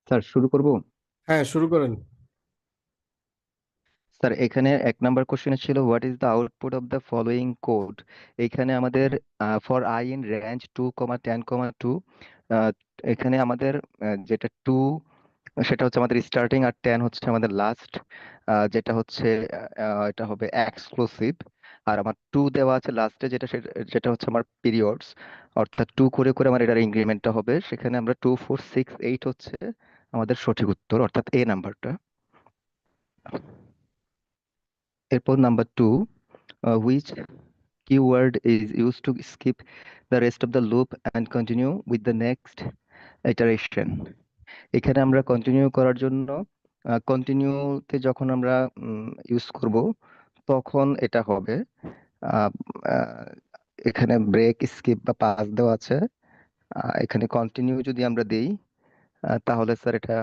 Sir শুরু করব। হ্যাঁ, শুরু করেন। স্যার এখানে এক নাম্বার কোশ্চেন ছিল what is the output of the following code. এখানে আমাদের ফর আই ইন রেঞ্জ 2,10,2, এখানে আমাদের যেটা 2 সেটা হচ্ছে আমাদের স্টার্টিং, আর 10 হচ্ছে আমাদের লাস্ট, যেটা হচ্ছে এটা হবে এক্সক্লুসিভ। আর আমার 2 দেওয়া আছে লাস্টে, যেটা হচ্ছে আমার পিরিয়ডস, অর্থাৎ 2 করে করে আমার এটার ইনক্রিমেন্টটা হবে। সেখানে আমরা 2, 4, 6, 8 হচ্ছে আমাদের সঠিক উত্তর, অর্থাৎ এ নাম্বারটা। এরপর number 2, which keyword is used to skip the rest of the loop and continue with the next iteration। এখানে আমরা কন্টিনিউ করার জন্য কন্টিনিউতে যখন আমরা ইউজ করব তখন এটা হবে। আহ, আহ, এখানে ব্রেক, স্কিপ বা পাস দেওয়া আছে। এখানে কন্টিনিউ যদি আমরা দেই তাহলে স্যার এটা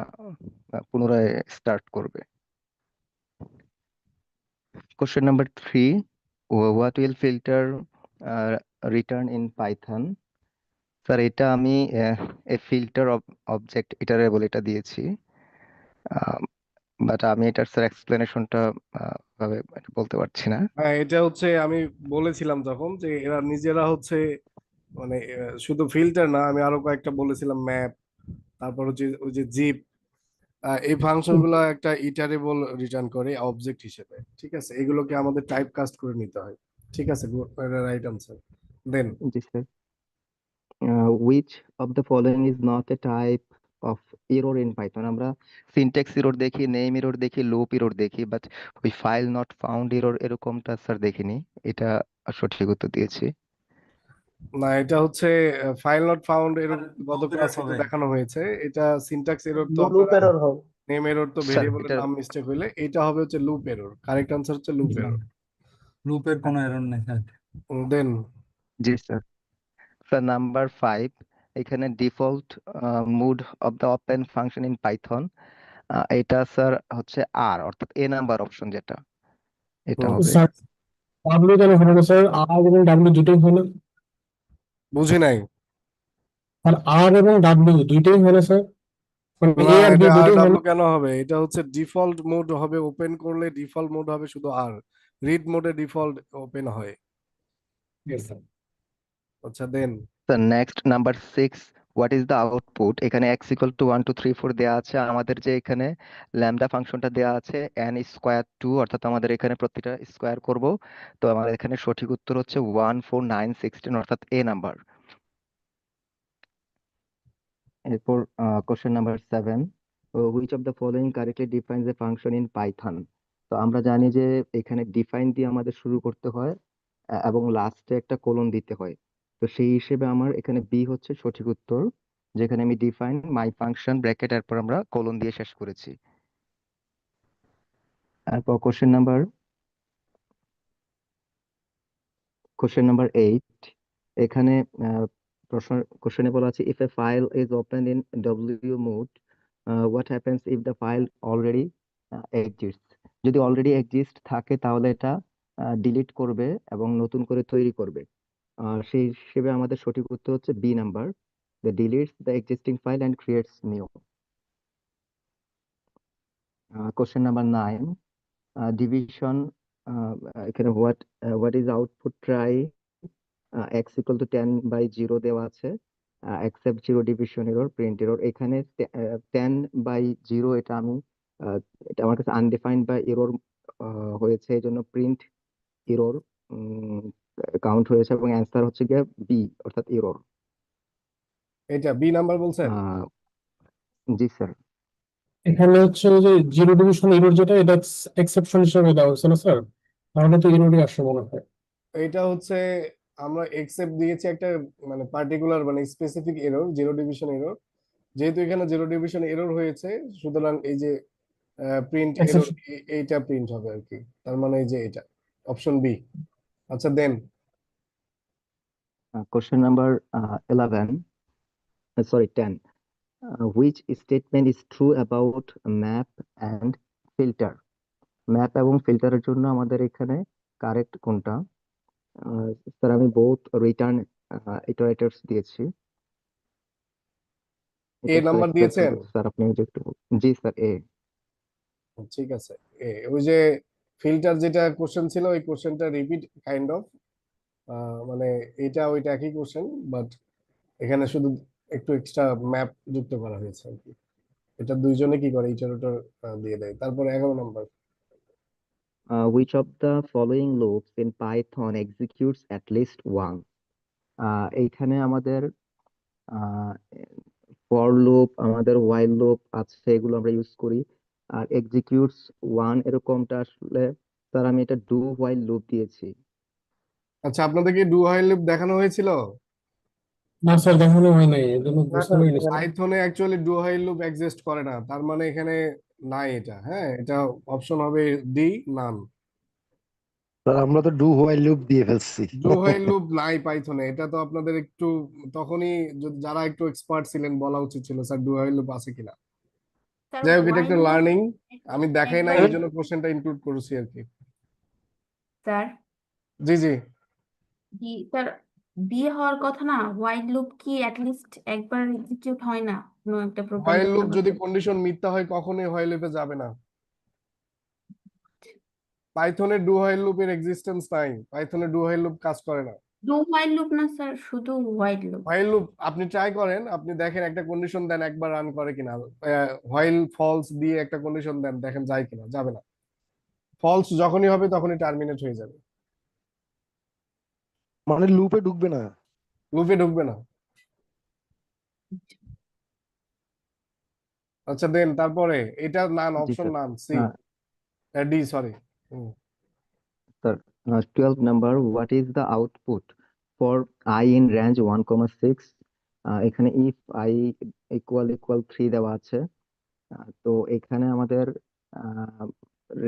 পুনরায় স্টার্ট করবে। Question number 3, what will filter return in Python. Sir এটা আমি এ ফিল্টার অবজেক্ট ইটারেবল এটা দিয়েছি, বাট আমি এটার স্যার এক্সপ্লেনেশনটা ভাবে এটা বলতে পারছি না। হ্যাঁ, এটা হচ্ছে আমি বলেছিলাম তখন যে এরা নিজেরা হচ্ছে মানে শুধু ফিল্টার না, আমি আরো কয়েকটা বলেছিলাম, ম্যাপ, তারপর হচ্ছে ওই যে জিপ। এই ফাংশন গুলো একটা ইটারেবল রিটার্ন করে অবজেক্ট হিসেবে। ঠিক আছে, এগুলোকে আমাদের টাইপ কাস্ট করে নিতে হয়। ঠিক আছে, রাইট আনসার। দেন জি sir. Which of the following is not a type of error in Python. আমরা সিনট্যাক্স এরর দেখি, নেম এরর দেখি, লুপ এরর দেখি, বাট ওই ফাইল নট ফাউন্ড এরর এরকমটা স্যার দেখিনি। এটা সঠিক উত্তর দিয়েছি। না, এটা হচ্ছে ফাইল নট ফাউন্ড এরর। গত ক্লাসে তো দেখানো হয়েছে। এটা সিনট্যাক্স এরর তো লুপ আপনারা, এরর হবে। নেম এরর তো স্যার ভেরিয়েবলের এটা নাম মিস্টেক হইলে, এটা হবে হচ্ছে লুপ এরর। কারেক্ট আনসার হচ্ছে লুপ না, এরর। লুপের কোনো এরর নেই স্যার। দেন জি স্যার। স্যার নাম্বার 5, এখানে default mode of the open function in Python, এটা স্যার হচ্ছে আর, অর্থাৎ এ নাম্বার অপশন যেটা, এটা হবে। স্যার ডাব্লিউ কেন হলো না স্যার? আর এবং ডাব্লিউ দুটোই হলো। বুঝি নাই। আর আর এবং ডাব্লিউ দুইটাই হলো স্যার, মানে না, এ আর বি এটা আর দুটোই হলো। ডাব্লিউ কেন হবে? এটা হচ্ছে ডিফল্ট মোড হবে, ওপেন করলে ডিফল্ট মোড হবে শুধু আর। রিড মোডে ডিফল্ট ওপেন হয়। Yes, sir. আচ্ছা, then sir next number 6, what is the output. এখানে x = 1, 2, 3, 4 দেওয়া আছে। আমাদের যে এখানে ল্যামডা ফাংশনটা দেওয়া আছে n²2, অর্থাৎ আমাদের এখানে প্রতিটা স্কোয়ার করব। তো আমাদের এখানে সঠিক উত্তর হচ্ছে 1, 4, 9, 16, অর্থাৎ এ নাম্বার। এরপর question number 7, which of the following correctly defines A function in Python. তো আমরা জানি যে এখানে ডিফাইন দিয়ে আমাদের শুরু করতে হয়, এবং লাস্টে একটা কোলন দিতে হয়। তো সেই হিসেবে আমার এখানে বি হচ্ছে সঠিক উত্তর, যেখানে আমি ডিফাইন মাই ফাংশন ব্র্যাকেট এরপর আমরা কোলন দিয়ে শেষ করেছি। তারপর কোশ্চেন নাম্বার 8, এখানে আহ, প্রশ্ন কোশ্চেনে বলা আছে if A file is open in W mode, what happens if the file already exist. যদি অলরেডি এক্সিস্ট থাকে তাহলে এটা ডিলিট করবে এবং নতুন করে তৈরি করবে। সেই হিসেবে আমাদের সঠিক উত্তর হচ্ছে B number, the deletes the existing file and creates new. Question number 9, division, এখানে what is output try x = 10/0 দেওয়া আছে, accept zero division error, print error. এখানে 10/0 এটা আমি এটা আমার কাছে আনডিফাইন্ড বা এরর হয়েছে, এই জন্য প্রিন্ট এরর কাউন্ট হয়েছে, এবং অ্যান্সার হচ্ছে গিয়ে বি, অর্থাৎ এরর। এটা বি নাম্বার বলছেন? জি স্যার। এখানে হচ্ছে ওই যে জিরো ডিভিশন এরর যেটা, এটা এক্সেপশন হিসেবে দেওয়া হয়েছে না স্যার? তাহলে তো এররই আসবে মনে হয়। এটা হচ্ছে আমরা এক্সেপ্ট দিয়েছি একটা, মানে পার্টিকুলার, মানে specific error, zero division error. যেহেতু এখানে জিরো ডিভিশন এরর হয়েছে, সুতরাং এই যে প্রিন্ট এরর, এক্সেপশন। এইটা প্রিন্ট হবে আর কি। তার মানে এই যে এটা অপশন বি। আচ্ছা, then question number 10, which statement is true about map and filter. Map এবং ফিল্টারের জন্য আমাদের এখানে কারেক্ট কোনটা। স্যার আমি বোথ রিটার্ন ইটারেটরস দিয়েছি। এ এটা স্যার নাম্বার দিয়েছেন? অ্যাকসেপ্টেবল স্যার, আপনি যদি একটু জি স্যার এ। ঠিক আছে। ওই যে ফিল্টার যেটা কোশ্চেন ছিল ওই কোশ্চেনটা রিপিট কাইন্ড অফ, মানে এটা ওইটা একই কোশ্চেন, বাট এখানে শুধু একটু এক্সট্রা ম্যাপ যুক্ত করা হয়েছে আর কি। এটা দুইজনে কি করে ইটার ওটার দিয়ে দেয়। তারপরে 11 নম্বর। Which of the following loops in Python executes at least one? এইখানে আমাদের ফর লুপ, আমাদের while লুপ আছে, এগুলো আমরা ইউজ করি। আর এক্সিকিউটস ওয়ান এরকমটা আসলে স্যার আমি এটা ডু while লুপ দিয়েছি। আচ্ছা, আপনাদেরকে ডু হোয়াইল লুপ দেখানো হয়েছিল? না স্যার, দেখানো হয় নাই, এই জন্য বুঝতে পারিনি স্যার। পাইথনে actually do while loop exist করে না, তার মানে এখানে নাই এটা। হ্যাঁ, এটা অপশন হবে ডি, নান। স্যার আমরা তো ডু হোয়াইল লুপ দিয়ে ফেলছি। ডু হোয়াইল লুপ নাই পাইথনে। এটা তো আপনাদের একটু তখনই যারা একটু এক্সপার্ট ছিলেন বলা উচিত ছিল স্যার ডু হোয়াইল লুপ আছে কিনা। স্যার যাই হোক, এটা ওয়াইল একটা লুপ লার্নিং, আমি দেখাই নাই এই একবার জন্য কোশ্চেনটা ইনক্লুড করেছি আর কি। স্যার জি জি। স্যার বিয়ে হওয়ার কথা না, ওয়াইল লুপ কি অ্যাটলিস্ট একবার এক্সিকিউট হয় না কোনো একটা প্রোগ্রাম হোয়াইল করতে লুপ যদি করতে? কন্ডিশন মিথ্যা হয় কখনোই হোয়াইল লুপে যাবে না। পাইথনে ডু হোয়াইল লুপের এক্সিস্টেন্স নাই, পাইথনে ডু হোয়াইল লুপ কাজ করে না। ডু হোয়াইল লুপ না স্যার, শুধু হোয়াইল লুপ। হোয়াইল লুপ আপনি ট্রাই করেন, আপনি দেখেন একটা কন্ডিশন দেন একবার রান করে কিনা। হোয়াইল ফলস দিয়ে একটা কন্ডিশন দেন, দেখেন যায় কিনা, যাবে না। ফলস যখনই হবে তখনই টার্মিনেট হয়ে যাবে, মানে লুপে ঢুকবে না। লুপে ঢুকবে না। আচ্ছা দেন তারপরে এটা নান, জি option sir. None, C, D sorry. Sir, 12 number, what is the output for I in range 1, 6? এখানে if I equal 3 দেওয়া আছে। তো এখানে আমাদের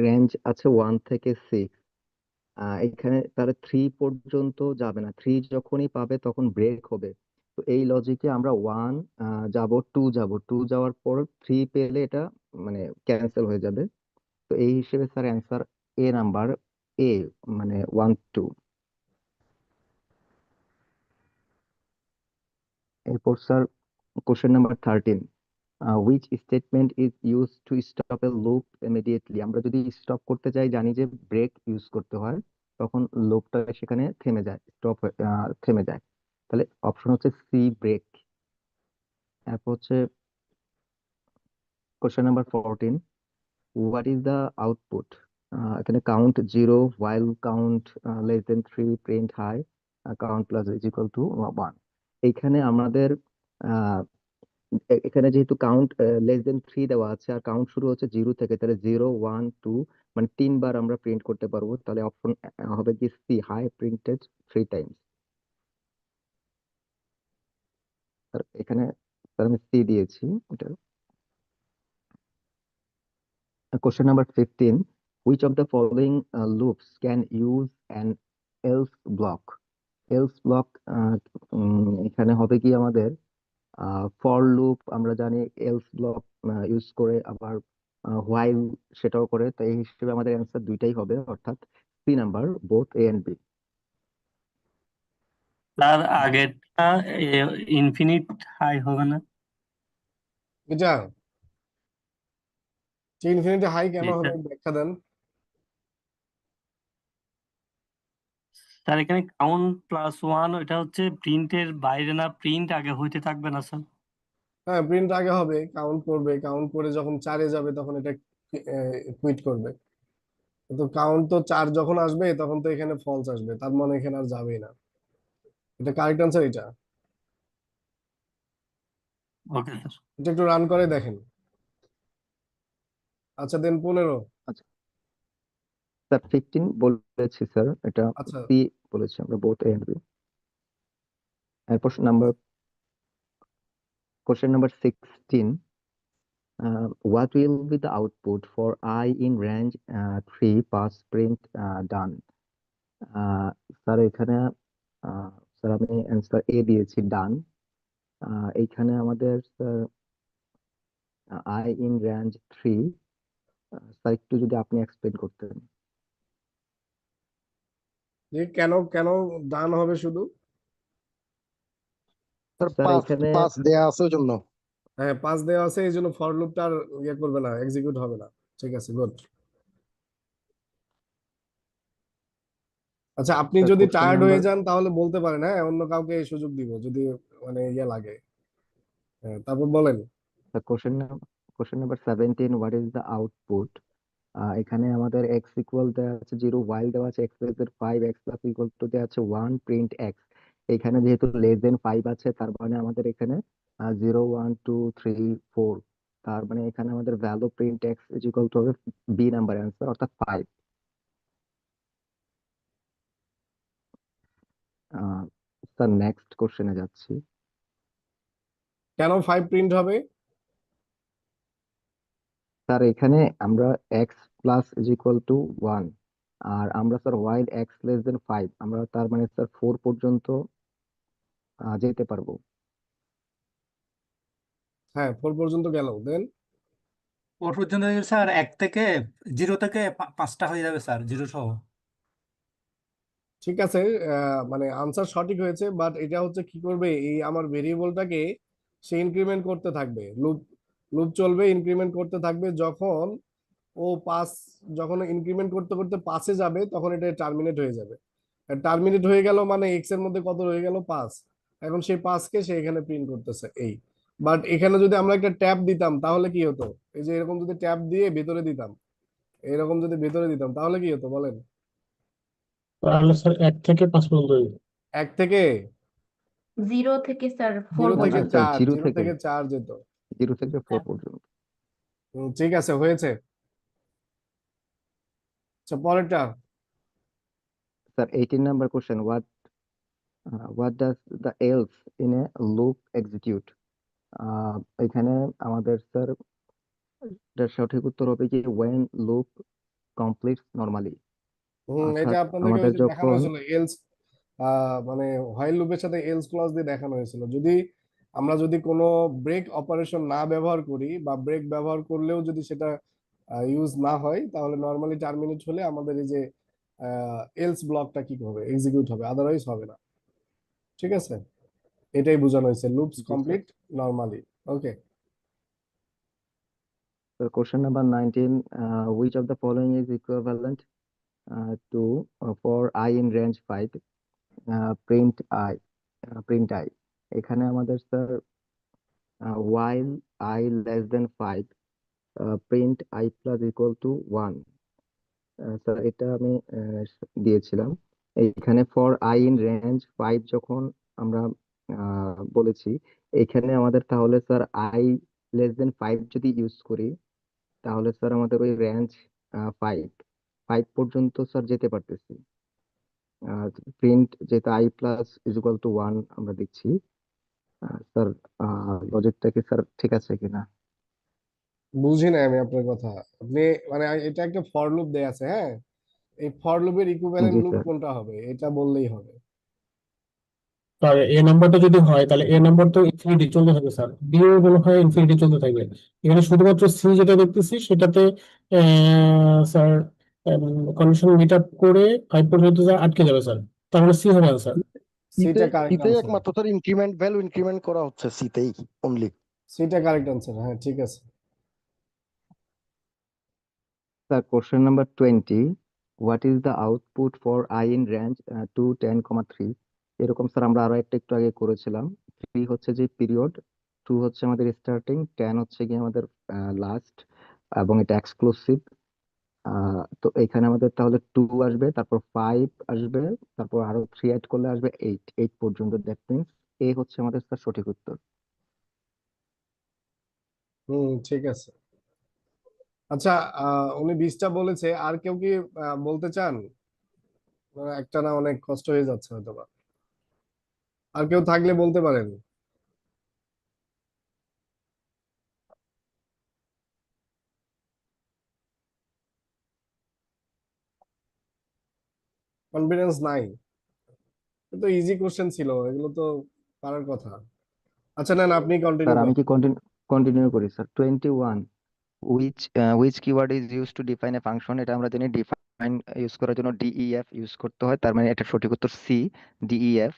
রেঞ্জ আছে 1 থেকে 6। এখানে তাহলে 3 পর্যন্ত যাবে না, 3 যখনই পাবে তখন ব্রেক হবে। তো এই লজিকে আমরা 1 যাব, 2 যাব, 2 যাওয়ার পর 3 পেলে এটা মানে ক্যান্সেল হয়ে যাবে। তো এই হিসেবে স্যার অ্যান্সার এ নাম্বার, এ মানে 1, 2। এরপর sir question number 13, which statement is use to stop A loop immediately? আমরা যদি স্টপ করতে চাই জানি যে ব্রেক ইউজ করতে হয়, তখন লুপটা সেখানে থেমে যায়, থেমে যায়। তাহলে অপশন হচ্ছে সি, ব্রেক। এরপর হচ্ছে question number 14, what is the output? এখানে count 0, while count less than 3, print high, count plus is equal to 1। এইখানে আমাদের এখানে যেহেতু কাউন্ট লেস দেন 3 দেওয়া আছে আর কাউন্ট শুরু হচ্ছে 0 থেকে, তাহলে 0, 1, 2 মানে 3 বার আমরা প্রিন্ট করতে পারবো। তাহলে অপশন হবে কি সি, হাই প্রিন্টেড 3 টাইমস। এখানে স্যার আমি সি দিয়েছি এটা। Question number 15, which of the following loops can use an else block? Else block এখানে হবে কি আমাদের ফর লুপ আমরা জানি এলস ব্লক ইউজ করে, আবার হোয়াইল সেটাও করে। তো এই হিসেবে আমাদের অ্যান্সার দুইটাই হবে, অর্থাৎ C number, both A and B. তার আগেরটা ইনফিনিট হাই হবে না? এটা ইনফিনিটি হাই কেন জি হবে স্যার। ব্যাখ্যা দেন। স্যার এখানে কাউন্ট প্লাস ওয়ান, ওইটা হচ্ছে প্রিন্টের বাইরে না, প্রিন্ট আগে হইতে থাকবে না স্যার? হ্যাঁ, প্রিন্ট আগে হবে, কাউন্ট করবে, কাউন্ট করে যখন 4-এ যাবে তখন এটা কুইট করবে। কিন্তু কাউন্ট তো 4 যখন আসবে তখন তো এখানে ফলস আসবে, তার মানে এখানে আর যাবেই না। এটা কারেক্ট আনসার এটা। Okay sir. এটা একটু রান করে দেখেন। আচ্ছা দেন 15। আচ্ছা স্যার 15 বলেছি স্যার, এটা আচ্ছা, সি বলেছি আমরা, বোথ এ এন্ড বি। এরপর question number 16, what will be the output for I in range 3 pass print done? Sir এখানে স্যার আমি অ্যান্সার এ দিয়েছি, ডান। এইখানে আমাদের sir I in range 3, sir একটু যদি আপনি এক্সপ্লেন করতেন। যে কেন কেন ডান হবে শুধু? স্যার স্যার পাঁচ এখানে পাঁচ দেয়া আছে ওই জন্য। হ্যাঁ 5 দেওয়া আছে, এই জন্য ফর লুপটা আর ইয়ে করবে না, এক্সিকিউট হবে না। ঠিক আছে, গুড। আচ্ছা, আপনি স্যার যদি কোশ্চেন টায়ার্ড নাম্বার হয়ে যান তাহলে বলতে পারেন, হ্যাঁ অন্য কাউকে এই সুযোগ দিব যদি মানে ইয়ে লাগে। হ্যাঁ, তারপর বলেন। Question number 17, what is the output? এখানে আমাদের x ইকুয়াল দেওয়া আছে 0, y দেওয়া আছে x plus 5, x plus equal to দেওয়া আছে 1, প্রিন্ট x। এখানে যেহেতু লেস দেন 5 আছে, তার মানে আমাদের এখানে 0 1 2 3 4, তার মানে এখানে আমাদের value print x is equal to হবে বি নাম্বার অ্যান্সার, অর্থাৎ 5। স্যার নেক্সট কোশ্চেনে যাচ্ছি। কেন 5 প্রিন্ট হবে? স্যার এখানে আমরা x plus is equal to 1, আর আমরা স্যার ওয়াইল x লেস দেন 5, আমরা তার মানে স্যার 4 পর্যন্ত যেতে পারবো। হ্যাঁ 4 পর্যন্ত গেল, দেন ওর পর্যন্ত স্যার 0 থেকে 5টা হয়ে যাবে স্যার, 0 সহ। ঠিক আছে। মানে আনসার সঠিক হয়েছে, বাট এটা হচ্ছে কি করবে, এই আমার ভেরিয়েবলটাকে সে ইনক্রিমেন্ট করতে থাকবে, লুপ লুপ চলবে, ইনক্রিমেন্ট করতে থাকবে। যখন ও 5, যখন ইনক্রিমেন্ট করতে করতে 5-এ যাবে তখন এটা টার্মিনেট হয়ে যাবে। টার্মিনেট হয়ে গেল মানে এক্স এর মধ্যে কত রয়ে গেল, 5। এখন সেই 5-কে সে এখানে প্রিন্ট করতেছে এই। বাট এখানে যদি আমরা একটা ট্যাব দিতাম তাহলে কি হতো, এই যে এরকম যদি ট্যাব দিয়ে ভেতরে দিতাম, এরকম যদি ভেতরে দিতাম তাহলে কি হতো বলেন? তাহলে স্যার 1 থেকে 5 পর্যন্ত হয়ে যাবে। 1 থেকে 0 থেকে স্যার 4 0 থেকে পর্যন্ত। 4, জিরো 0 থেকে থেকে 4 যেত। 4 পর্যন্ত। ঠিক আছে, হয়েছে। আচ্ছা, পরেরটা। Sir 18 number question, what does the else in a loop execute? এখানে আমাদের স্যার এটার সঠিক উত্তর হবে কি ওয়েন লুপ কমপ্লিটস নরমালি, এটা অর্থাৎ আপনাদেরকে ওই আমাদের যে দেখানো যখন হয়েছিল এলস, মানে হোয়াইল লুপের সাথে এলস ক্লজ দিয়ে দেখানো হয়েছিল। যদি আমরা যদি কোনো ব্রেক অপারেশন না ব্যবহার করি বা ব্রেক ব্যবহার করলেও যদি সেটা ইউজ না হয়, তাহলে নর্মালি টার্মিনেট হলে আমাদের এই যে এলস ব্লকটা কি হবে, এক্সিকিউট হবে, আদারওয়াইজ হবে না। ঠিক আছে, এটাই বোঝানো হয়েছে, loops G sir. Complete normally. Okay. Question number 19, which of the following is equivalent to for I in range 5, print I? এখানে আমাদের sir while I less than 5, print I plus equal to 1। Sir এটা আমি দিয়েছিলাম। এইখানে for I in range 5 যখন আমরা বলেছি, এখানে আমাদের তাহলে স্যার আই লেস দেন 5 যদি ইউজ করি, তাহলে স্যার আমাদের ওই রেঞ্জ 5 5 পর্যন্ত স্যার যেতে পারতেছি। প্রিন্ট যেটা I plus is equal to 1 আমরা দিচ্ছি। স্যার লজিকটা কি স্যার ঠিক আছে কিনা? বুঝি না আমি আপনার কথা। আপনি মানে এটা একটা ফর লুপ দেয়া আছে, হ্যাঁ, এই ফর লুপের ইকুইভ্যালেন্ট জি লুপ স্যার। কোনটা হবে এটা বললেই হবে। আর এ নাম্বারটা যদি হয় তাহলে এ নাম্বার তো ইনফিনিটি চলতে থাকবে স্যার, বি এর মনে হয় ইনফিনিটি চলতে থাকবে। এখানে শুধুমাত্র সি যেটা দেখতেছি সেটাতে স্যার কন্ডিশন মিট আপ করে 5 পর্যন্ত যা আটকে যাবে স্যার, তাহলে সি হবে স্যার। সিতে সিটা কারেক্ট সিতে আনসার। একমাত্র তার ইনক্রিমেন্ট ভ্যালু ইনক্রিমেন্ট করা হচ্ছে সিতেই অনলি। সিটা কারেক্ট আনসার, হ্যাঁ ঠিক আছে। Sir question number 20, what is the output for I in range 2 10,3? এরকম স্যার আমরা আরো একটু আগে করেছিলাম। 3 হচ্ছে যে পিরিয়ড, 2 হচ্ছে আমাদের স্টার্টিং, 10 হচ্ছে কি আমাদের লাস্ট, এবং এটা এক্সক্লুসিভ। তো এখানে আমাদের তাহলে 2 আসবে, তারপর 5 আসবে, তারপর আরো 3 অ্যাড করলে আসবে 8 পর্যন্ত। দ্যাট মিনস এ হচ্ছে আমাদের স্যার সঠিক উত্তর। ঠিক আছে। আচ্ছা, উনি 20টা বলেছে, আর কেউ কি বলতে চান? একটা না, অনেক কষ্ট হয়ে যাচ্ছে হয়তো বা। আর কেউ থাকলে বলতে পারেন। কনফিডেন্স নাই? তো ইজি কোশ্চেন ছিল, এগুলো তো পারার কথা। আচ্ছা নেন, আপনি কন্টিনিউ স্যার আমি করেন। কি কন্টিনিউ করি sir? 21, which keyword is used to define a function? এটা আমরা জানি ডিফাইন ইউজ করার জন্য DEF ইউজ করতে হয়, তার মানে এটা সঠিক উত্তর C, DEF।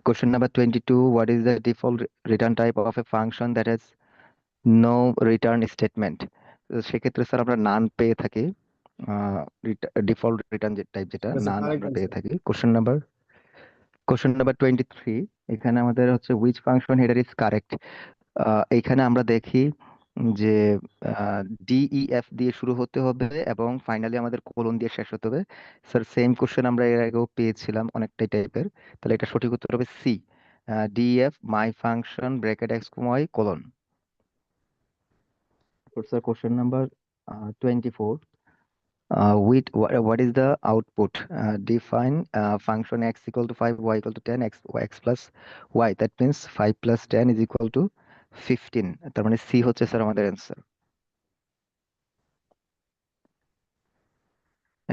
Question number 22, what is the default return type of a function that has no return statement? তো সেক্ষেত্রে স্যার আমরা নান পেয়ে থাকি, ডিফল্ট রিটার্ন টাইপ যেটা ঠিক আছে, নান কারেক্ট আমরা পেয়ে অ্যান্সার। থাকি। Question number 23, এখানে আমাদের হচ্ছে which function header is correct? এইখানে আমরা দেখি যে DEF দিয়ে শুরু হতে হবে এবং ফাইনালি আমাদের কোলন দিয়ে শেষ হতে হবে। স্যার সেম কোশ্চেন আমরা এর আগেও পেয়েছিলাম অনেকটাই টাইপের, তাহলে এটা সঠিক উত্তর হবে C, DEF my function bracket X comma y colon. Sir question number 24, what is the output? Define function x equal to 5, y equal to 10, x plus y. That means 5 plus 10 is equal to 15. তার মানে C হচ্ছে sir আমাদের answer.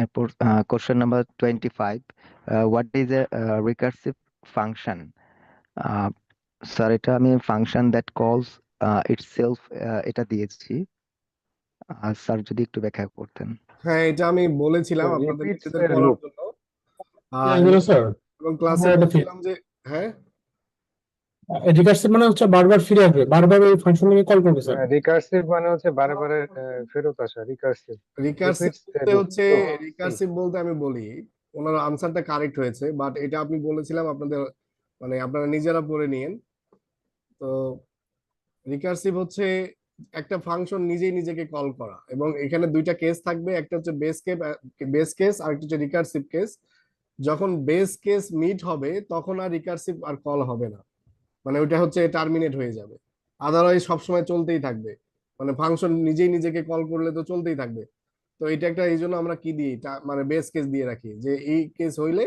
এরপর question number 25, what is a recursive function? Sir এটা আমি function that কলস itself এটা দিয়েছি, স্যার যদি একটু ব্যাখ্যা করতেন। হ্যাঁ, এটা আমি বলেছিলাম আপনাদের রিপিটস নিজেদের এর পড়ার লুপ। জন্য, এগুলো স্যার এবং ক্লাসে আমার একটা বলছিলাম যে হ্যাঁ রিকার্সিভ মানে হচ্ছে বারবার ফিরে আসবে, বারবার ওই ফাংশনকে কল করবে স্যার। রিকার্সিভ মানে হচ্ছে বারে বারে ফেরত আসা, রিকার্সিভ রিকার্সিভ রিপিটস বলতে লুপ। হচ্ছে, রিকার্সিভ বলতে আমি বলি, ওনার আনসারটা কারেক্ট হয়েছে, বাট এটা আপনি বলেছিলাম আপনাদের, মানে আপনারা নিজেরা পড়ে নিয়েন। তো রিকার্সিভ হচ্ছে একটা ফাংশন নিজেই নিজেকে কল করা, এবং এখানে দুইটা কেস থাকবে, একটা হচ্ছে বেস কেস আর একটা হচ্ছে রিকার্সিভ কেস। যখন বেস কেস মিট হবে তখন আর রিকার্সিভ আর কল হবে না, মানে ওইটা হচ্ছে টার্মিনেট হয়ে যাবে। আদারওয়াইজ সবসময় চলতেই থাকবে, মানে ফাংশন নিজেই নিজেকে কল করলে তো চলতেই থাকবে। তো এটা একটা, এই জন্য আমরা কি দিই, মানে বেস কেস দিয়ে রাখি, যে এই কেস হইলে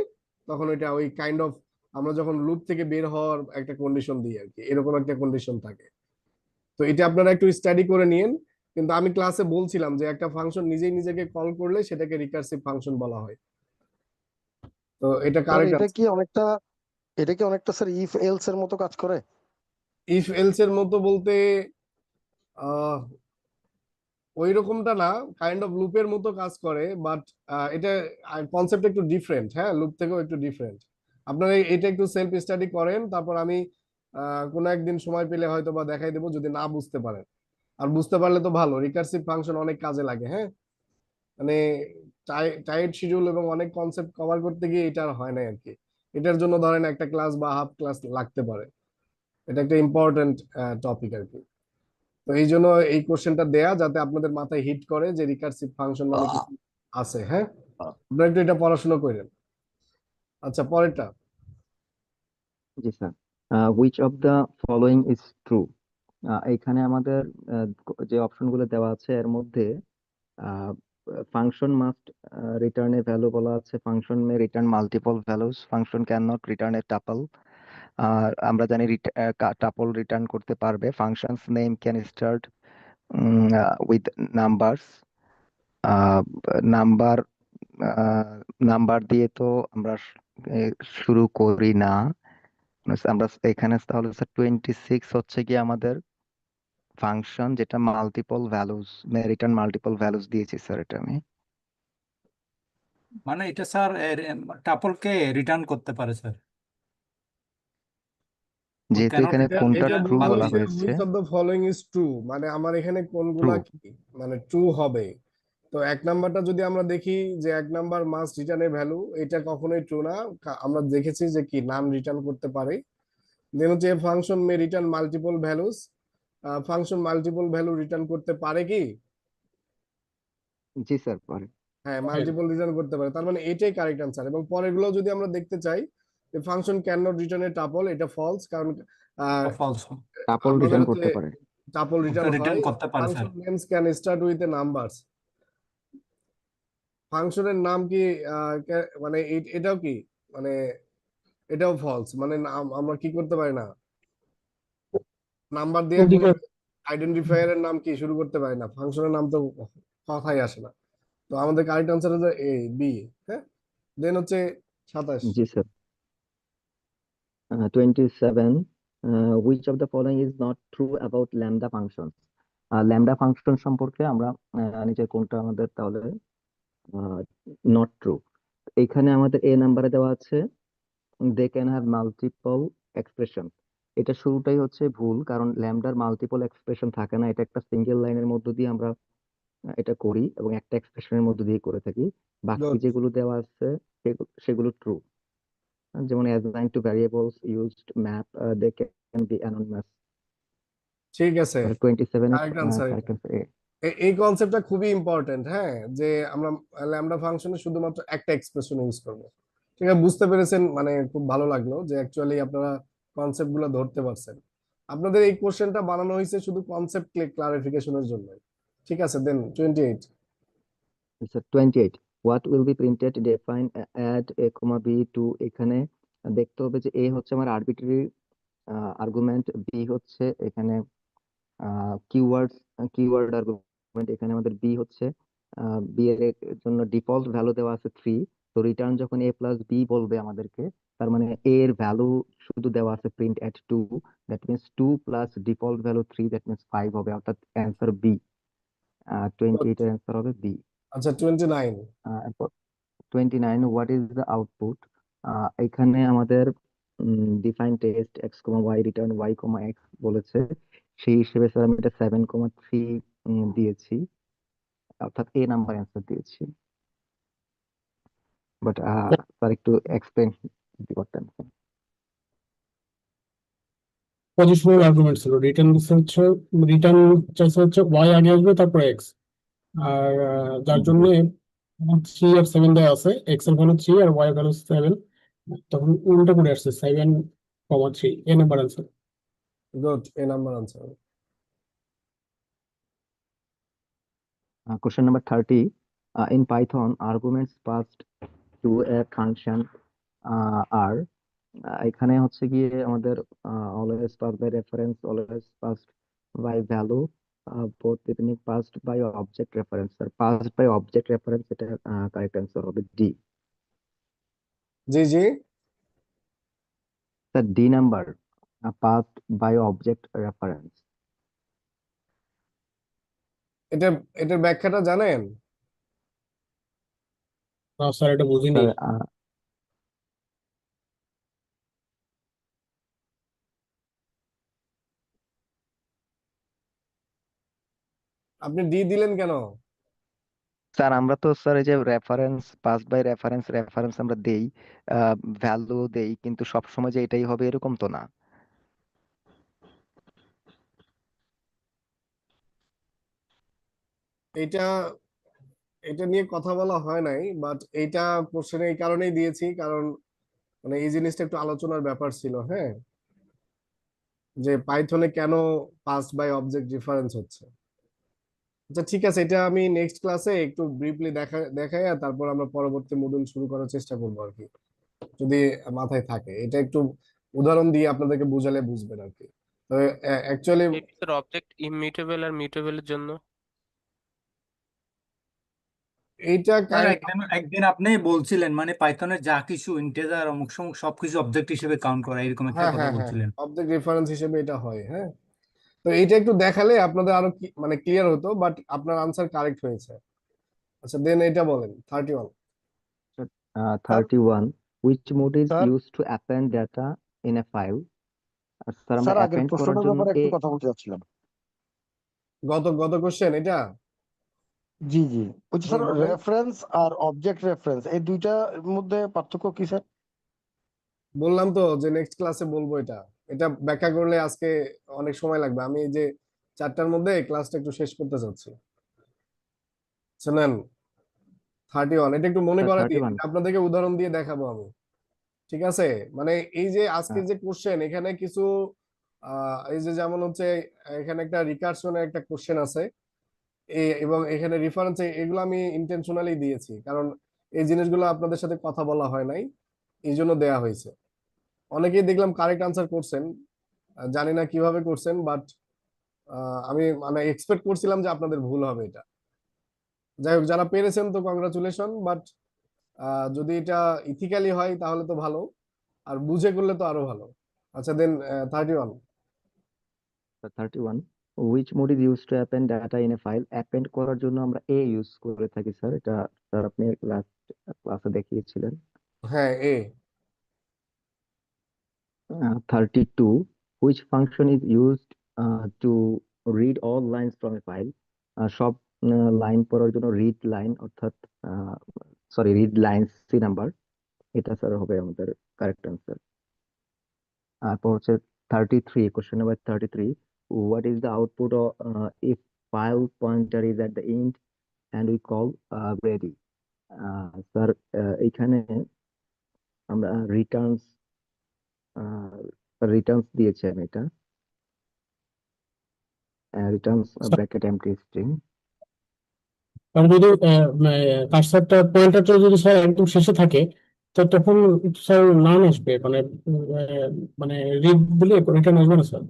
তখন ওইটা ওই কাইন্ড অফ, আমরা যখন লুপ থেকে বের হওয়ার একটা কন্ডিশন দিই আর কি, এরকম একটা কন্ডিশন থাকে। তো এটা আপনারা একটু স্টাডি করে নিন। কিন্তু আমি ক্লাসে বলছিলাম যে একটা ফাংশন নিজেই নিজেকে কল করলে সেটাকে রিকার্সিভ ফাংশন বলা হয়। তো এটা স্যার কারেক্ট। এটা কি অনেকটা স্যার ইফ এলস এর মতো কাজ করে? ইফ এলস এর মতো বলতে আহ ওই রকমটা না, কাইন্ড অফ লুপের মতো কাজ করে, বাট এটা কনসেপ্ট একটু ডিফারেন্ট, হ্যাঁ, লুপ থেকেও একটু ডিফারেন্ট। আপনারা এটা একটু সেলফ স্টাডি করেন, তারপর আমি কোনো একদিন সময় পেলে হয়তো বা দেখাই দেবো, যদি না বুঝতে পারেন। আর বুঝতে পারলে তো ভালো, রিকার্সিভ ফাংশন অনেক কাজে লাগে, হ্যাঁ, মানে টাইট শিডিউল এবং অনেক কনসেপ্ট কভার করতে গিয়ে এটা আর হয় না আর কি। এটার জন্য ধরেন একটা ক্লাস বা হাফ ক্লাস লাগতে পারে, এটা একটা ইম্পর্টেন্ট টপিক আর কি। তো এই জন্য এই কোশ্চেনটা দেয়া, যাতে আপনাদের মাথায় হিট করে যে রিকার্সিভ ফাংশন মানে কিছু আছে, হ্যাঁ, আপনারা একটু এটা পড়াশোনা করেন। আচ্ছা, পরেরটা। জি sir, which of the following is true? এখানে আমাদের যে অপশনগুলো দেওয়া আছে এর মধ্যে function must return a value বলা আছে, function may return multiple values, function can not return a tuple. আর আমরা জানি টাপল রিটার্ন করতে পারবে, functions name can start with numbers, number number দিয়ে তো আমরা শুরু করি না। আমরা এখানে তাহলে স্যার 26 হচ্ছে কি আমাদের ফাংশন যেটা multiple values return multiple values দিয়েছি স্যার, এটা আমি মানে এটা স্যার টাপলকে রিটার্ন করতে পারে স্যার, ও যেহেতু ক্যানট এখানে এটা কোনটা এটা ট্রু বলা বলছে হয়েছে, which of the following is true, মানে আমার এখানে ট্রু। কোনগুলা কি মানে ট্রু হবে। তো এক নাম্বারটা যদি আমরা দেখি, যে এক number must return a value, এটা কখনোই ট্রু না। আমরা দেখেছি যে কি নাম রিটার্ন করতে পারে। দেন হচ্ছে function may return multiple values, function multiple value return করতে পারে কি? জি স্যার পারে। হ্যাঁ, মাল্টিপল রিটার্ন করতে পারে, তার মানে এটাই কারেক্ট আনসার। এবং পরেরগুলো যদি আমরা দেখতে চাই, যে function can not return a tuple, এটা ফলস, কারণ ফলস, টাপল আপনাদের রিটার্ন হচ্ছে করতে পারে। টাপল রিটার্ন রিটার্ন হয়। করতে পারে sir. Function names can start with a numbers, ফাংশনের নাম কি মানে এটাও কি, মানে এটাও ফলস, মানে আমরা কি করতে পারি না, নাম্বার দিয়ে কোনো আইডেন্টিফায়ারের নাম কি শুরু করতে পারি না, ফাংশনের নাম তো কথাই আসে না। তো আমাদের কারেক্ট আনসার হচ্ছে এ, বি। হ্যাঁ, দেন হচ্ছে 27। জি sir. 27, which of the following is not true about lambda functions? Lambda function সম্পর্কে আমরা নিচের কোনটা আমাদের তাহলে নট ট্রু? এখানে আমাদের এ নাম্বারে দেওয়া আছে they can have multiple expression. এটা শুরুটাই হচ্ছে ভুল, কারণ ল্যামডার মাল্টিপল এক্সপ্রেশন থাকে না, এটা একটা সিঙ্গেল লাইনের মধ্য দিয়ে আমরা এটা করি এবং একটা এক্সপ্রেশনের মধ্য দিয়ে করে থাকি। বাকি গুড। যেগুলো দেওয়া আছে সেগুলো ট্রু। যেমন assign to variables used map, they can be anonymous. ঠিক আছে, 27 কারেক্ট আনসার কারেক্ট এটা। Answer A. এই কনসেপ্টটা খুবই ইম্পর্টেন্ট, হ্যাঁ, যে আমরা ল্যামডা ফাংশনে শুধুমাত্র একটা এক্সপ্রেশন ইউজ করব। ঠিক আছে, বুঝতে পেরেছেন, মানে খুব ভালো লাগলো যে অ্যাকচুয়ালি আপনারা কনসেপ্ট গুলো ধরতে পারছেন। আপনাদের এই কোশ্চেনটা বানানো হয়েছে শুধু কনসেপ্ট ক্লারিফিকেশনের জন্য। ঠিক আছে, দেন 28। আচ্ছা 28, what will be printed, define add a comma b two. এখানে দেখতে হবে যে এ হচ্ছে আমার আরবিট্রারি আর্গুমেন্ট, বি হচ্ছে এখানে কিওয়ার্ড কিওয়ার্ড আর্গুমেন্ট, এখানে আমাদের বি হচ্ছে বি এর জন্য ডিফল্ট ভ্যালু দেওয়া আছে 3। তো রিটার্ন যখন এ প্লাস বি বলবে আমাদেরকে, তার মানে এ এর ভ্যালু শুধু দেওয়া আছে print at 2, that means 2 plus default value 3, that means 5 হবে, অর্থাৎ অ্যান্সার বি। 28 এর অ্যান্সার হবে বি। আচ্ছা 29। 29, হোয়াট ইজ দ্য আউটপুট। এখানে আমাদের ডিফাইন টেস্ট এক্স কমা Y, return y comma x বলেছে, সেই হিসেবে স্যার আমি এটা 7,3 দিয়েছি, অর্থাৎ এ নাম্বার অ্যান্সার দিয়েছি। বাট স্যার একটু এক্সপ্লেন দিতে পারতেন। পজিশনাল আর্গুমেন্ট ছিল, রিটার্ন রিটার্ন চাইছে হচ্ছে ওয়াই আগে আসবে তারপর এক্স, আর যার জন্য 3 আর 7 দেওয়া আছে, এক্স এর ভ্যালু 3 আর ওয়াই এর ভ্যালু 7, তখন উল্টা করে আসছে 7,3, এ number answer. Good, A number answer. Question number 30. In Python, arguments passed to a function are, এখানে হচ্ছে গিয়ে আমাদের always passed by reference, always passed by value, both depending passed by object reference। আর passed by object reference, এটা correct answer হবে D. জি জি, sir D number, passed by object reference। এটা এটার ব্যাখ্যাটা জানেন? না স্যার, এটা বুঝিনি। স্যার আপনি ডি দিলেন কেন? স্যার আমরা তো স্যার এই যে reference, pass by reference, reference আমরা দেই, ভ্যালু দেই, কিন্তু সবসময় যে এটাই হবে এরকম তো না। এটা এটা নিয়ে কথা বলা হয় নাই, বাট এইটা কোশ্চেনে এই কারণেই দিয়েছি, কারণ মানে এই জিনিসটা একটু আলোচনার ব্যাপার ছিল, হ্যাঁ, যে পাইথনে কেন পাস বাই অবজেক্ট ডিফারেন্স হচ্ছে। আচ্ছা ঠিক আছে, এটা আমি নেক্সট ক্লাসে একটু ব্রিফলি দেখাই, আর তারপর আমরা পরবর্তী মডিউল শুরু করার চেষ্টা করবো আর কি, যদি মাথায় থাকে। এটা একটু উদাহরণ দিয়ে আপনাদেরকে বুঝালে বুঝবেন আর কি। তো অ্যাকচুয়ালি এর অবজেক্ট ইমিউটেবল আর মিউটেবলের জন্য এইটা স্যার একদিন একদিন আপনি বলছিলেন মানে পাইথনের যা কিছু ইন্টিজার অমুক সমুক সবকিছু অবজেক্ট হিসেবে কাউন্ট করা, এরকম একটা হ্যাঁ কথা হ্যাঁ হ্যাঁ, বলছিলেন। অবজেক্ট রেফারেন্স হিসেবে এটা হয়, হ্যাঁ। তো এইটা একটু দেখালে আপনাদের আরো মানে ক্লিয়ার হতো, বাট আপনার আনসার কারেক্ট হয়েছে। আচ্ছা দেন এটা বলেন 31। 31, which mode is sir used to append data in a file। Sir আমরা স্যার আগের অ্যাপেন্ড করার প্রশ্নটার জন্য ব্যাপারে একটু কথা বলতে চাচ্ছিলাম। গত গত কোশ্চেন এটা। জি জি, বলছি স্যার বলেন। রেফারেন্স আর অবজেক্ট রেফারেন্স এই দুইটার মধ্যে পার্থক্য কি স্যার? বললাম তো যে নেক্সট ক্লাসে বলবো এটা। এটা ব্যাখ্যা করলে আজকে অনেক সময় লাগবে, আমি এই যে 4টার মধ্যে ক্লাসটা একটু শেষ করতে চাচ্ছি। শুনেন 31, এটা একটু মনে করে দিন, 31। আপনাদেরকে উদাহরণ দিয়ে দেখাবো আমি। ঠিক আছে, মানে এই যে আজকের যে কোশ্চেন, এখানে কিছু এই যে যেমন হচ্ছে এখানে একটা রিকারশনের একটা কোশ্চেন আছে, এবং এখানে রেফারেন্স, এগুলো আমি ইন্টেনশনালি দিয়েছি, কারণ এই জিনিসগুলো আপনাদের সাথে কথা বলা হয় নাই, এই জন্য দেয়া হয়েছে। অনেকেই দেখলাম কারেক্ট আনসার করছেন, জানি না কিভাবে করছেন, বাট আমি মানে এক্সপেক্ট করছিলাম যে আপনাদের ভুল হবে এটা। যাই হোক, যারা পেরেছেন তো কংগ্রাচুলেশন, বাট যদি এটা ইথিক্যালি হয় তাহলে তো ভালো, আর বুঝে করলে তো আরো ভালো। আচ্ছা দেন 31। 31, which mode is used to append data in a file। Append করার জন্য আমরা এ ইউজ করে থাকি স্যার, এটা স্যার আপনি লাস্ট ক্লাসে দেখিয়েছিলেন। হ্যাঁ এ। 32. Which function is used to read all lines from a file? সব লাইন পড়ার জন্য রিড লাইন অর্থাৎ রিড লাইন সি নাম্বার, এটা স্যার হবে আমাদের কারেক্ট অ্যান্সার। তারপর হচ্ছে 33, question number 33, what is the output of if file pointer is at the end and we call ready? Sir এখানে আমরা রিটার্নস দিয়েছি আমি, এটা রিটার্নস ব্র্যাকেট এমটি স্ট্রিং। কারণ যদি কার্সারটা পয়েন্টারটা যদি স্যার একদম শেষে থাকে তো তখন স্যার নান আসবে, মানে রিড দিলে রিটার্ন আসবে না স্যার।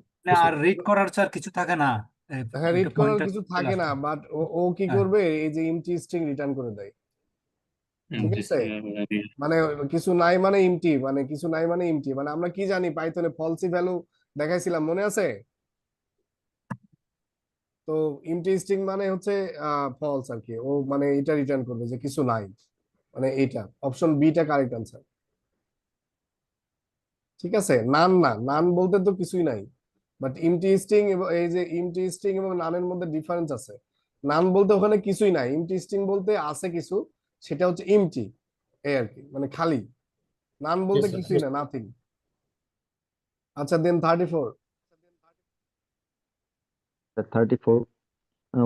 আর রিড করার স্যার কিছু থাকে না, হ্যাঁ, রিড করার পয়েন্টার কিছু থাকে না, বাট ও কি হ্যাঁ। করবে, এই যে এমটি স্ট্রিং রিটার্ন করে দেয়। ঠিক আছে, মানে কিছু নাই মানে এমটি, মানে কিছু নাই মানে এমটি, মানে আমরা কি জানি পাইথনে ফলসি ভ্যালু দেখাইছিলাম, মনে আছে? তো এমটি স্ট্রিং মানে হচ্ছে ফলস আর কি, ও মানে এটা রিটার্ন করবে যে কিছু নাই, মানে এইটা অপশন বিটা কারেক্ট আনসার। ঠিক আছে, নান না, নান বলতে তো কিছুই নাই, বাট এমটি স্ট্রিং এবং এই যে এমটি স্ট্রিং এবং নানের মধ্যে ডিফারেন্স আছে। নান বলতে ওখানে কিছুই নাই, এমটি স্ট্রিং বলতে আছে কিছু, সেটা হচ্ছে এমটি, এই আর কি, মানে খালি। নান বলতে কিছুই না, নাথিং। আচ্ছা, দেন 34। 34,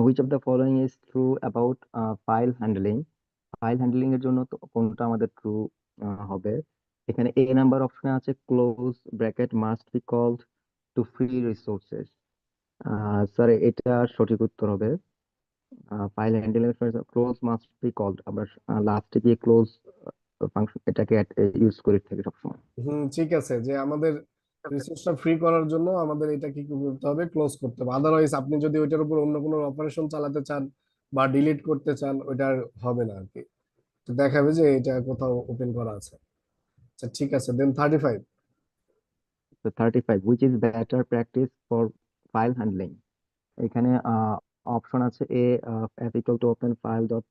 which of the following is true about file handling? File handling এর জন্য তো কোনটা আমাদের ট্রু হবে? এখানে এ নাম্বার অপশনে আছে close bracket must be called to free resources. Sir এটা সঠিক উত্তর হবে। ফাইল হ্যান্ডলিং এর ক্লোজ মাস্ট বি কলড, আমরা লাস্টে গিয়ে ক্লোজ ফাংশন এটাকে ইউজ করে থাকি সবসময়। ঠিক আছে, যে আমাদের রিসোর্সটা ফ্রি করার জন্য আমাদের এটা কি করতে হবে, ক্লোজ করতে হবে। আদারওয়াইজ আপনি যদি ওইটার উপর অন্য কোনো অপারেশন চালাতে চান বা ডিলিট করতে চান, ওইটার হবে না আর কি, তো দেখাবে যে এটা কোথাও ওপেন করা আছে। আচ্ছা, ঠিক আছে, দেন 35। তো 35, which is better practice for file handling? এখানে অপশন আছে A f equal to open file dot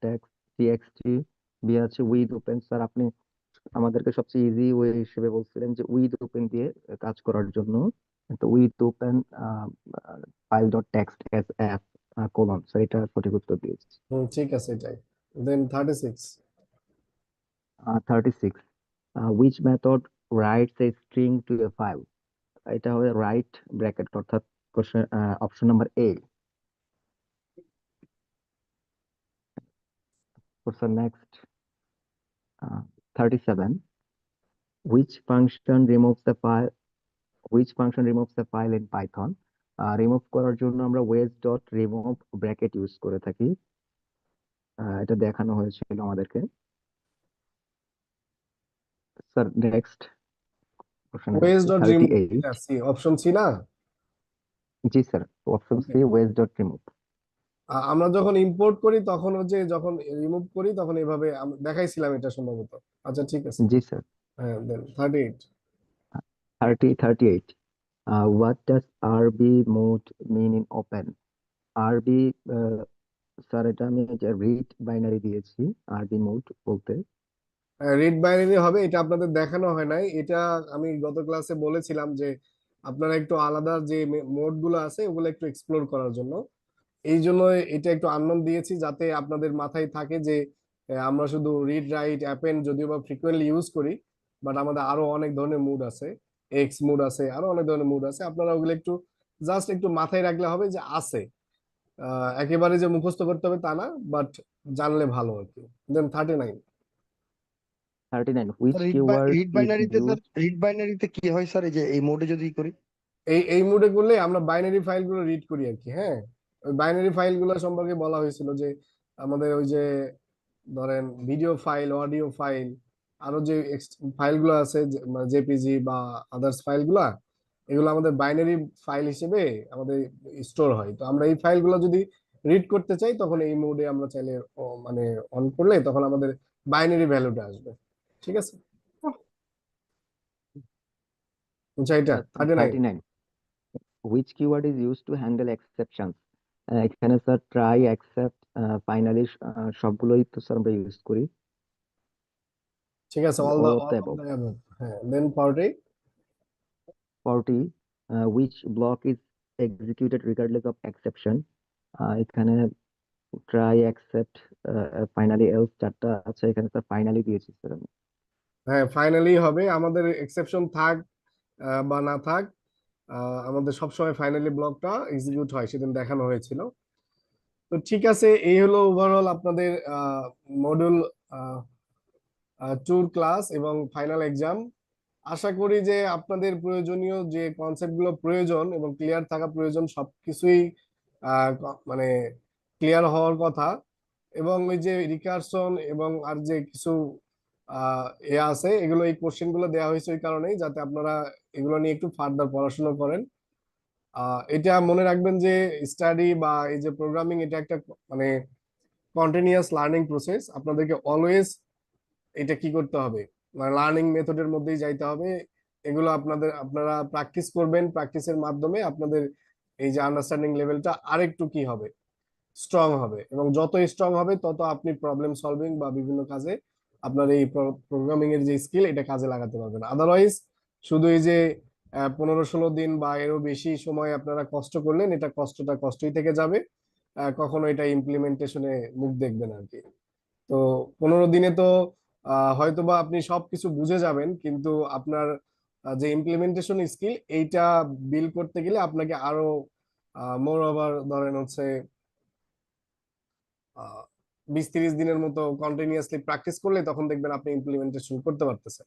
txt, B আছে উইথ ওপেন। স্যার আপনি আমাদেরকে সবচেয়ে ইজি ওয়ে হিসেবে বলছিলেন যে উইথ ওপেন দিয়ে কাজ করার জন্য, তো with open file dot text S F colon, sir এটা সঠিক উত্তর দিয়েছি। ঠিক আছে, এটাই। দেন 36। 36, which method writes a string to a file? এটা হবে রাইট ব্র্যাকেট অর্থাৎ question option number A. Next 37, which function removes the file in Python? Remove করার জন্য আমরা OS dot remove bracket use করে থাকি, এটা দেখানো হয়েছিল আমাদেরকে। Sir next question OS dot remove, 38, C, option C না? জি sir, option C OS dot remove. আমরা যখন ইম্পোর্ট করি তখন হচ্ছে, যখন রিমুভ করি তখন এভাবে দেখাইছিলাম এটা সম্ভবত। আচ্ছা, ঠিক আছে, জি স্যার। হ্যাঁ, দেন 38। 38, what does RB mode mean in open? RB sir এটা আমি রিড বাইনারি দিয়েছি RB মোড বলতে। রিড বাইনারি হবে, এটা আপনাদের দেখানো হয় নাই। এটা আমি গত ক্লাসে বলেছিলাম যে আপনারা একটু আলাদা যে মোড গুলো আছে ওগুলো একটু এক্সপ্লোর করার জন্য, এই জন্য এটা একটু আননোন দিয়েছি, যাতে আপনাদের মাথায় থাকে যে আমরা শুধু রিড রাইট অ্যাপেন্ড যদিও বা ফ্রিকোয়েন্টলি ইউজ করি, বাট আমাদের আরো অনেক ধরনের মুড আছে, এক্স মুড আছে, আরো অনেক ধরনের মুড আছে। আপনারা ওগুলো একটু জাস্ট একটু মাথায় রাখলে হবে যে আছে, একেবারে যে মুখস্থ করতে হবে তা না, বাট জানলে ভালো আর কি। Then 39। 39, which keyword read is বাইনারিতে স্যার, used? রিড বাইনারিতে কি হয় স্যার, এই যে এই মোডে যদি করি? এই মুডে করলে আমরা বাইনারি ফাইলগুলো রিড করি আর কি। হ্যাঁ, ওই বাইনারি ফাইলগুলো সম্পর্কে বলা হয়েছিল যে আমাদের ওই যে ধরেন ভিডিও ফাইল, অডিও ফাইল, আরো যে ফাইলগুলো আছে জেপিজি বা আদার্স ফাইলগুলা, এগুলো আমাদের বাইনারি ফাইল হিসেবে আমাদের স্টোর হয়। তো আমরা এই ফাইলগুলো যদি রিড করতে চাই তখন এই মোডে আমরা চাইলে মানে অন করলে তখন আমাদের বাইনারি ভ্যালুটা আসবে। ঠিক আছে, আচ্ছা, এটা 39। 39, which keyword is used to handle exceptions? এখানে স্যার ট্রাই, অ্যাকসেপ্ট, ফাইনালি সবগুলোই তো স্যার আমরা ইউজ করি। ঠিক আছে, all all the of the above. হ্যাঁ, দেন 40। 40 which block is executed regardless of exception এখানে try accept finally else চারটা আছে এখানে স্যার ফাইনালি দিয়েছি স্যার আমি হ্যাঁ, ফাইনালি হবে, আমাদের এক্সেপশন থাক বা না থাক, আমাদের সবসময় ফাইনালি ব্লকটা এক্সিকিউট হয়, সেদিন দেখানো হয়েছিল। তো ঠিক আছে, এই হলো ওভারঅল আপনাদের মডিউল 2 ক্লাস এবং ফাইনাল এক্সাম। আশা করি যে আপনাদের প্রয়োজনীয় যে কনসেপ্ট গুলো প্রয়োজন এবং ক্লিয়ার থাকা প্রয়োজন সবকিছুই মানে ক্লিয়ার হওয়ার কথা। এবং ওই যে রিকারসন এবং আর যে কিছু আছে, এগুলো এই কোশ্চেন গুলো দেওয়া হয়েছে ওই কারণেই, যাতে আপনারা এগুলো নিয়ে একটু ফার্দার পড়াশোনা করেন। এটা মনে রাখবেন যে স্টাডি বা এই যে প্রোগ্রামিং, এটা একটা মানে কন্টিনিউয়াস লার্নিং প্রসেস। আপনাদেরকে অলওয়েজ এটা কি করতে হবে, মানে লার্নিং মেথডের মধ্যেই যাইতে হবে। এগুলো আপনারা প্র্যাকটিস করবেন, প্র্যাকটিসের মাধ্যমে আপনাদের এই যে আন্ডারস্ট্যান্ডিং লেভেলটা আরেকটু কি হবে, স্ট্রং হবে। এবং যত স্ট্রং হবে তত আপনি প্রবলেম সলভিং বা বিভিন্ন কাজে আপনার এই প্রোগ্রামিং এর যে স্কিল, এটা কাজে লাগাতে পারবেন। আদারওয়াইজ শুধু এই যে 15-16 দিন বা এরও বেশি সময় আপনারা কষ্ট করলেন, এটা কষ্টটা কষ্টই থেকে যাবে, কখনো এটা ইমপ্লিমেন্টেশনে মুখ দেখবেন আর কি। তো 15 দিনে তো হয়তোবা আপনি সবকিছু বুঝে যাবেন, কিন্তু আপনার যে ইমপ্লিমেন্টেশন স্কিল, এইটা বিল্ড করতে গেলে আপনাকে আরো মোর ওভার ধরেন হচ্ছে 20-30 দিনের মতো কন্টিনিউয়াসলি প্র্যাকটিস করলে তখন দেখবেন আপনি ইমপ্লিমেন্টেশন করতে পারতেছেন।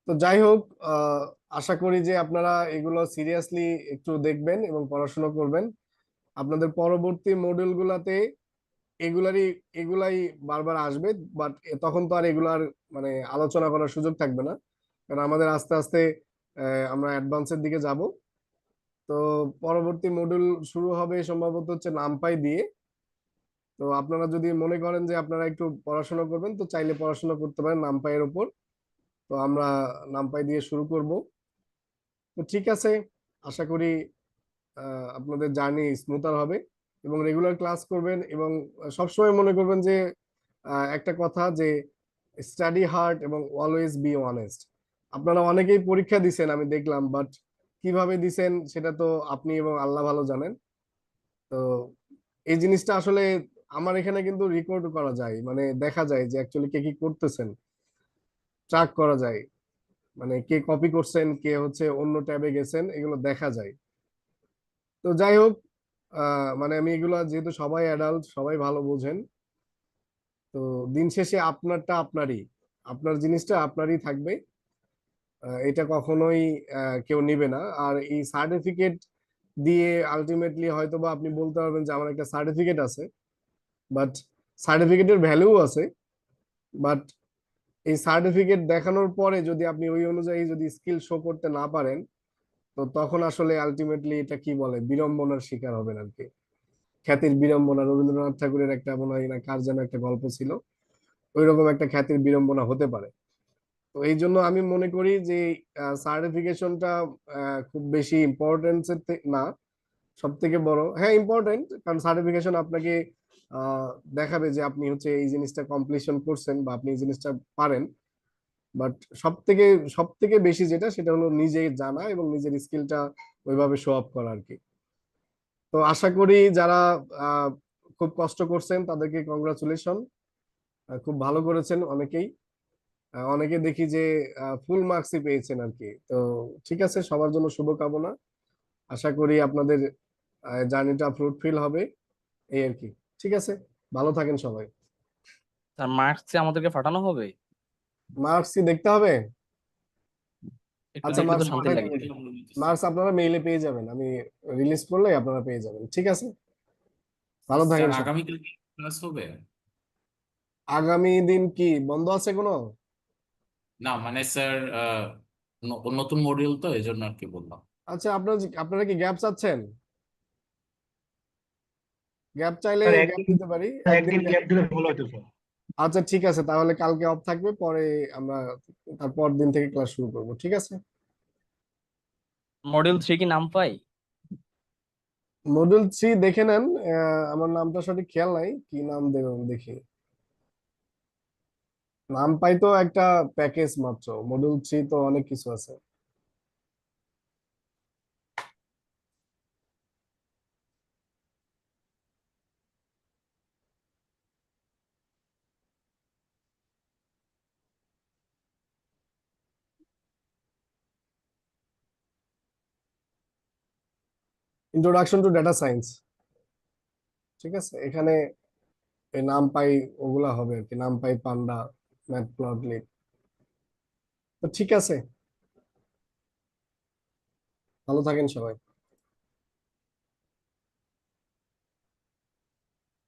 তো যাই হোক, আশা করি যে আপনারা এগুলো সিরিয়াসলি একটু দেখবেন এবং পড়াশোনা করবেন। আপনাদের পরবর্তী মডিউল গুলাতে এগুলাই বারবার আসবে, বাট তখন তো আর এগুলার মানে আলোচনা করার সুযোগ থাকবে না, কারণ আমাদের আস্তে আস্তে আমরা অ্যাডভান্সের দিকে যাব। তো পরবর্তী মডিউল শুরু হবে সম্ভবত হচ্ছে নামপাই দিয়ে। তো আপনারা যদি মনে করেন যে আপনারা একটু পড়াশোনা করবেন, তো চাইলে পড়াশোনা করতে পারেন নামপাইয়ের উপর। তো আমরা নামপাই দিয়ে শুরু করব। তো ঠিক আছে, আশা করি আপনাদের জার্নি স্মুথার হবে এবং রেগুলার ক্লাস করবেন। এবং সবসময় মনে করবেন যে একটা কথা, যে স্টাডি হার্ড এবং অলওয়েজ বি অনেস্ট। আপনারা অনেকেই পরীক্ষা দিছেন আমি দেখলাম, বাট কিভাবে দিছেন সেটা তো আপনি এবং আল্লাহ ভালো জানেন। তো এই জিনিসটা আসলে আমার এখানে কিন্তু রেকর্ড করা যায়, মানে দেখা যায় যে অ্যাকচুয়ালি কে কি করতেছেন, ট্র্যাক করা যায়, মানে কে কপি করছেন, কে হচ্ছে অন্য ট্যাবে গেছেন, এগুলো দেখা যায়। তো যাই হোক, মানে আমি এগুলো যেহেতু সবাই অ্যাডাল্ট, সবাই ভালো বোঝেন, তো দিন শেষে আপনারটা আপনারই, আপনার জিনিসটা আপনারই থাকবে। এটা কখনোই কেউ নিবে না। আর এই সার্টিফিকেট দিয়ে আলটিমেটলি হয়তো বা আপনি বলতে পারবেন যে আমার একটা সার্টিফিকেট আছে, বাট সার্টিফিকেটের ভ্যালু আছে, বাট এই সার্টিফিকেট দেখানোর পরে যদি আপনি ওই অনুযায়ী যদি স্কিল শো করতে না পারেন, তো তখন আসলে আলটিমেটলি এটা কি বলে, বিড়ম্বনার শিকার হবেন আর কি। খ্যাতির বিড়ম্বনা, রবীন্দ্রনাথ ঠাকুরের একটা মনে হয় না কার যেন একটা গল্প ছিল, ওইরকম একটা খ্যাতির বিড়ম্বনা হতে পারে। তো এই জন্য আমি মনে করি যে সার্টিফিকেশনটা খুব বেশি ইম্পর্টেন্স না, সব থেকে বড়, হ্যাঁ ইম্পর্টেন্ট, কারণ সার্টিফিকেশন আপনাকে আহ, দেখাবে যে আপনি হচ্ছে এই জিনিসটা কমপ্লিশন করছেন বা আপনি এই জিনিসটা পারেন। বাট সব থেকে বেশি যেটা, সেটা হলো নিজে জানা এবং নিজের স্কিলটা ওইভাবে শো অফ করা আর কি। তো আশা করি যারা আহ, খুব কষ্ট করছেন তাদেরকে কংগ্রাচুলেশন, খুব ভালো করেছেন অনেকেই। অনেকে দেখি যে ফুল মার্কসই পেয়েছেন আর কি। তো ঠিক আছে, সবার জন্য শুভকামনা। আশা করি আপনাদের জার্নিটা ফ্রুটফুল হবে, এই আর কি। ঠিক আছে, ভালো থাকেন সবাই। স্যার মার্কস কি আমাদেরকে পাঠানো হবে? মার্কস কি দেখতে হবে? একটু আচ্ছা, দেখলে তো মার্কস শান্তি পাঠাই লাগে। দেবেন, মার্কস আপনারা মেইলে পেয়ে যাবেন, আমি রিলিজ করলে আপনারা পেয়ে যাবেন। ঠিক আছে, ভালো থাকেন সবাই। আগামীকাল কি ক্লাস হবে? আগামী দিন কি বন্ধ আছে কোনো? না মানে স্যার, নতুন মডিউল তো এই জন্য আর কি বললাম। আচ্ছা, আপনারা কি গ্যাপ চাচ্ছেন? গ্যাপ চাইলে স্যার গ্যাপ একদিন দিতে পারি, একদিন একদিন gap গ্যাপ দিলে দিতে ভালো পারি। হতো স্যার। আচ্ছা ঠিক আছে, তাহলে কালকে অফ থাকবে, পরে আমরা তারপর দিন থেকে ক্লাস শুরু করব। ঠিক আছে, মডিউল 3 কি নাম পাই? মডিউল 3 দেখে নেন। আমার নামটা সঠিক খেয়াল নাই, কি নাম দেবেন দেখি। নাম পাই তো একটা প্যাকেজ মাত্র, মডিউল 3 তো অনেক কিছু আছে। ইন্ট্রোডাকশন টু ডেটা সায়েন্স, ঠিক আছে। এখানে এই নামপাই ওগুলা হবে আর কি, নামপাই, পান্ডা, ম্যাটপ্লটলিব। তো ঠিক আছে, ভালো থাকেন সবাই।